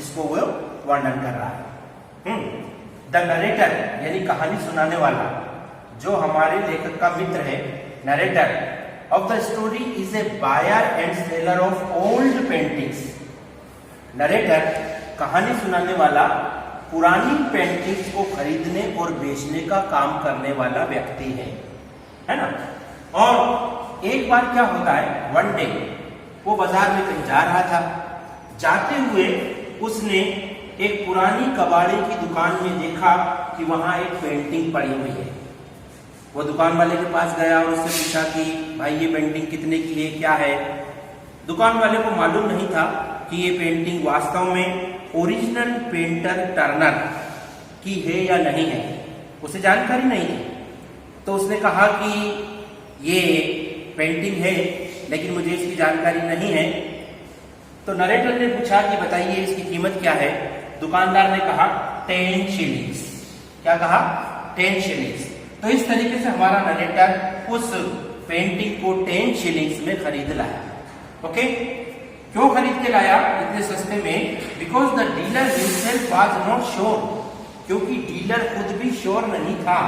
जिसको वो वर्णन कर रहा है। द नरेटर यानी कहानी सुनाने वाला, जो हमारे लेखक का मित्र है, narrator of the story is a buyer and seller of old paintings. Narrator कहानी सुनाने वाला पुरानी पेंटिंग्स को खरीदने और बेचने का काम करने वाला व्यक्ति है ना। और एक बार क्या होता है, वन डे वो बाजार में कहीं जा रहा था, जाते हुए उसने एक पुरानी कबाड़े की दुकान में देखा कि वहां एक पेंटिंग पड़ी हुई है। वो दुकान वाले के पास गया और उससे पूछा कि भाई ये पेंटिंग कितने की है, क्या है। दुकान वाले को मालूम नहीं था कि ये पेंटिंग वास्तव में ओरिजिनल पेंटर टर्नर की है या नहीं है, उसे जानकारी नहीं थी। तो उसने कहा कि ये पेंटिंग है लेकिन मुझे इसकी जानकारी नहीं है। तो नरेटर ने पूछा कि बताइए इसकी कीमत क्या है। दुकानदार ने कहा 10 शिलिंग्स। क्या कहा? 10 शिलिंग्स। तो इस तरीके से हमारा नरेटर उस पेंटिंग को 10 शिलिंग्स में खरीद लाया। ओके, क्यों खरीद के लाया इतने सस्ते में? Because the dealer himself was not sure, क्योंकि डीलर खुद भी श्योर नहीं था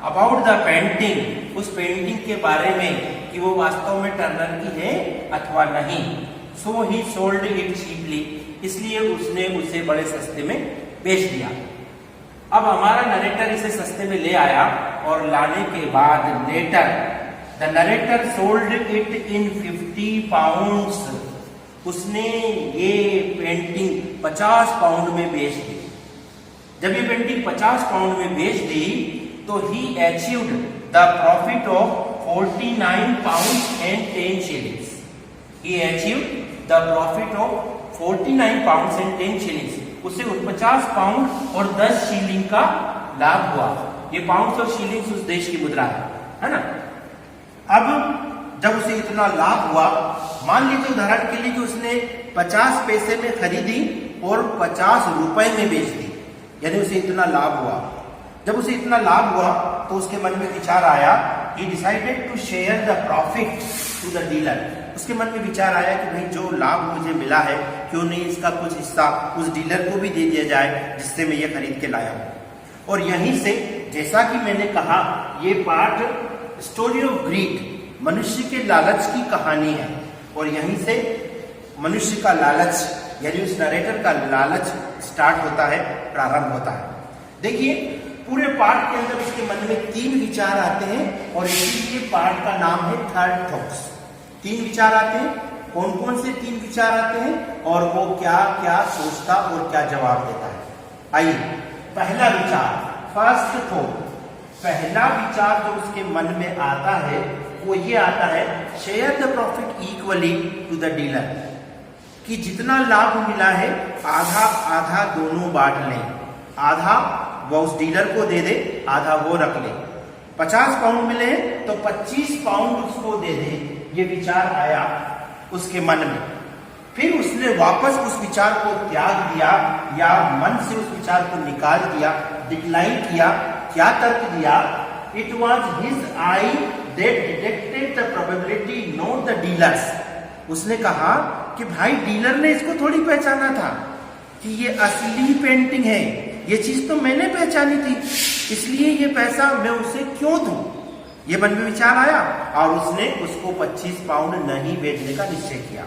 अबाउट द पेंटिंग, उस पेंटिंग के बारे में कि वो वास्तव में टर्नर की है अथवा नहीं। सो ही सोल्ड इट चीपली, इसलिए उसने उसे बड़े सस्ते में बेच दिया। अब हमारा नरेटर इसे सस्ते में ले आया और लाने के बाद later the narrator sold it in 50 pounds. उसने ये पेंटिंग 50 पाउंड में बेच दी। जब ये पेंटिंग 50 पाउंड में बेच दी तो he achieved the profit of 49 pound and 10 shillings. He achieved the profit of 49 pound and 10 shillings. उसे 50 पाउंड और 10 शिलिंग का लाभ हुआ। ये पाउंड और शिलिंग्स उस देश की मुद्रा है ना। अब जब उसे इतना लाभ हुआ, मान लीजिए उदाहरण के लिए कि उसने 50 पैसे में खरीदी और 50 रुपए में बेच दी, यानी उसे इतना लाभ हुआ। जब उसे इतना लाभ हुआ तो उसके मन में विचार आया, he decided to share the profit to the dealer. उसके मन में विचार आया कि भाई जो लाभ मुझे मिला है, क्यों नहीं इसका कुछ हिस्सा उस डीलर को भी दे दिया जाए जिससे मैं ये खरीद के लाया हूं। और यहीं से, जैसा कि मैंने कहा, ये पार्ट स्टोरी ऑफ ग्रीड, मनुष्य के लालच की कहानी है। और यहीं से मनुष्य का लालच यानी उस नरेटर का लालच स्टार्ट होता है, प्रारंभ होता है। देखिए पूरे पार्ट के अंदर उसके मन में 3 विचार आते हैं और इसीलिए पार्ट का नाम है थर्ड थॉट्स। 3 विचार आते हैं। कौन कौन से 3 विचार आते हैं और वो क्या क्या सोचता और क्या जवाब देता है? आइए, पहला विचार, फर्स्ट थॉट, पहला विचार जो उसके मन में आता है वो ये आता है, share the profit equally to the dealer, कि जितना लाभ मिला है आधा आधा दोनों बांट लें। आधा वो उस डीलर को दे दे, आधा वो रख ले। 50 पाउंड मिले हैं तो 25 पाउंड उसको दे दे। ये विचार आया उसके मन में। फिर उसने वापस उस विचार को त्याग दिया या मन से उस विचार को निकाल दिया, डिक्लाइन किया। क्या तर्क दिया? It was his I that detected the probability, not the dealers. उसने कहा कि भाई डीलर ने इसको थोड़ी पहचाना था कि ये असली पेंटिंग है, ये चीज तो मैंने पहचानी थी, इसलिए ये पैसा मैं उसे क्यों दूं? ये मन में विचार आया और उसने उसको 25 पाउंड नहीं बेचने का निश्चय किया।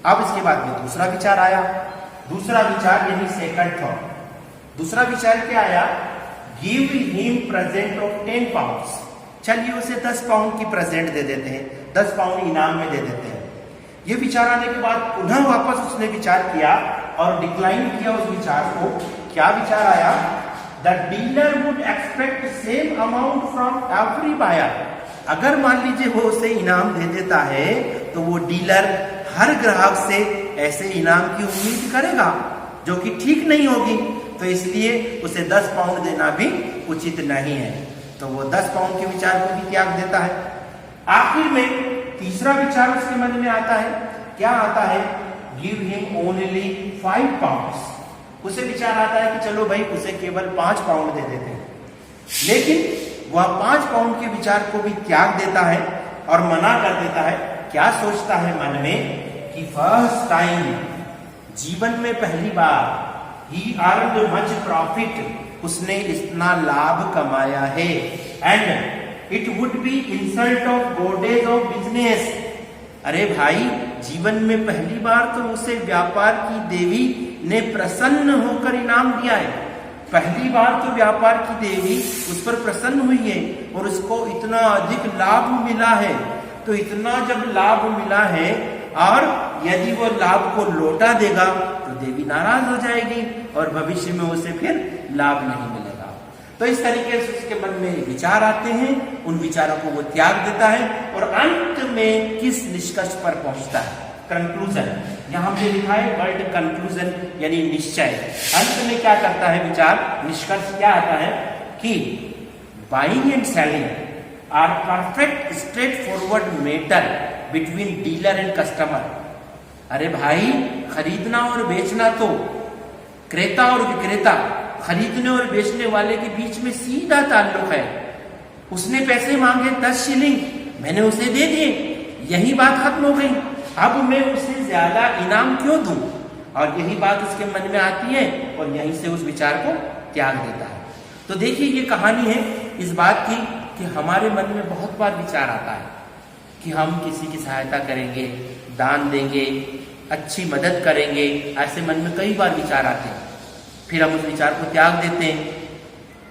अब इसके बाद में दूसरा विचार आया। दूसरा विचार यानी सेकंड थॉट। दूसरा विचार क्या आया? Give him present of 10 pound. चलिए उसे 10 पाउंड की प्रेजेंट दे देते हैं, 10 पाउंड इनाम में दे देते हैं। ये विचार आने के बाद पुनः वापस उसने विचार किया और डिक्लाइन किया उस विचार को। क्या विचार आया? The dealer would expect same amount from every buyer. अगर मान लीजिए वो उसे इनाम दे देता है तो वो डीलर हर ग्राहक से ऐसे इनाम की उम्मीद करेगा जो कि ठीक नहीं होगी, तो इसलिए उसे 10 पाउंड देना भी उचित नहीं है। तो वो 10 पाउंड के विचार को भी त्याग देता है। आखिर में तीसरा विचार उसके मन में आता है। क्या आता है? Give him only 5 pound. उसे विचार आता है कि चलो भाई उसे केवल 5 पाउंड दे देते हैं, लेकिन वह 5 पाउंड के विचार को भी त्याग देता है और मना कर देता है। क्या सोचता है मन में कि फर्स्ट टाइम जीवन में पहली बार ही अर्नड मच प्रॉफिट, उसने इतना लाभ कमाया है। And it would be insult of goddess of business. अरे भाई, जीवन में पहली बार तो उसे व्यापार की देवी ने प्रसन्न होकर इनाम दिया है। पहली बार तो व्यापार की देवी उस पर प्रसन्न हुई है और उसको इतना अधिक लाभ मिला है। तो इतना जब लाभ मिला है और यदि वो लाभ को लौटा देगा तो देवी नाराज हो जाएगी और भविष्य में उसे फिर लाभ नहीं मिलेगा। तो इस तरीके से उसके मन में विचार आते हैं, उन विचारों को वो त्याग देता है और अंत में किस निष्कर्ष पर पहुंचता है? कंक्लूजन। यहां हमने लिखा है वर्ड कंक्लूजन, यानी निश्चय। अंत में क्या करता है विचार? निष्कर्ष क्या आता है कि buying and selling are perfect straightforward matter between dealer and customer. अरे भाई, खरीदना और बेचना तो क्रेता और विक्रेता, खरीदने और बेचने वाले के बीच में सीधा ताल्लुक है। उसने पैसे मांगे 10 शिलिंग, मैंने उसे दे दिए, यही बात खत्म हो गई। अब मैं उसे ज्यादा इनाम क्यों दूं? और यही बात उसके मन में आती है और यहीं से उस विचार को त्याग देता है। तो देखिए, ये कहानी है इस बात की कि हमारे मन में बहुत बार विचार आता है कि हम किसी की सहायता करेंगे, दान देंगे, अच्छी मदद करेंगे। ऐसे मन में कई बार विचार आते हैं, फिर हम उस विचार को त्याग देते हैं।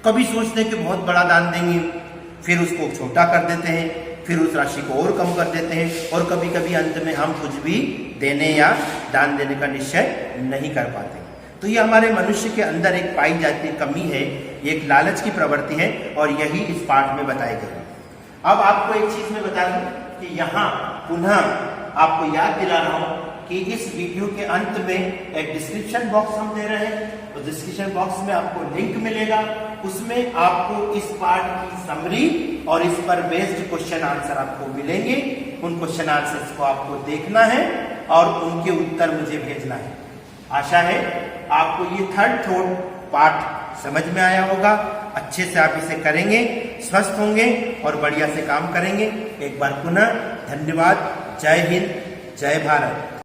कभी सोचते हैं कि बहुत बड़ा दान देंगे, फिर उसको छोटा कर देते हैं, फिर उस राशि को और कम कर देते हैं और कभी कभी अंत में हम कुछ भी देने या दान देने का निश्चय नहीं कर पाते। तो ये हमारे मनुष्य के अंदर एक पाई जाती कमी है, एक लालच की प्रवृत्ति है और यही इस पाठ में बताई गई है। अब आपको एक चीज में बता दूं कि यहाँ पुनः आपको याद दिला रहा हूं कि इस वीडियो के अंत में एक डिस्क्रिप्शन बॉक्स हम दे रहे हैं। तो डिस्क्रिप्शन बॉक्स में आपको लिंक मिलेगा, उसमें आपको इस पाठ की समरी और इस पर बेस्ड क्वेश्चन आंसर आपको मिलेंगे। उन क्वेश्चन आंसर्स को आपको देखना है और उनके उत्तर मुझे भेजना है। आशा है आपको ये थर्ड थॉट पाठ समझ में आया होगा। अच्छे से आप इसे करेंगे, स्वस्थ होंगे और बढ़िया से काम करेंगे। एक बार पुनः धन्यवाद। जय हिंद, जय भारत।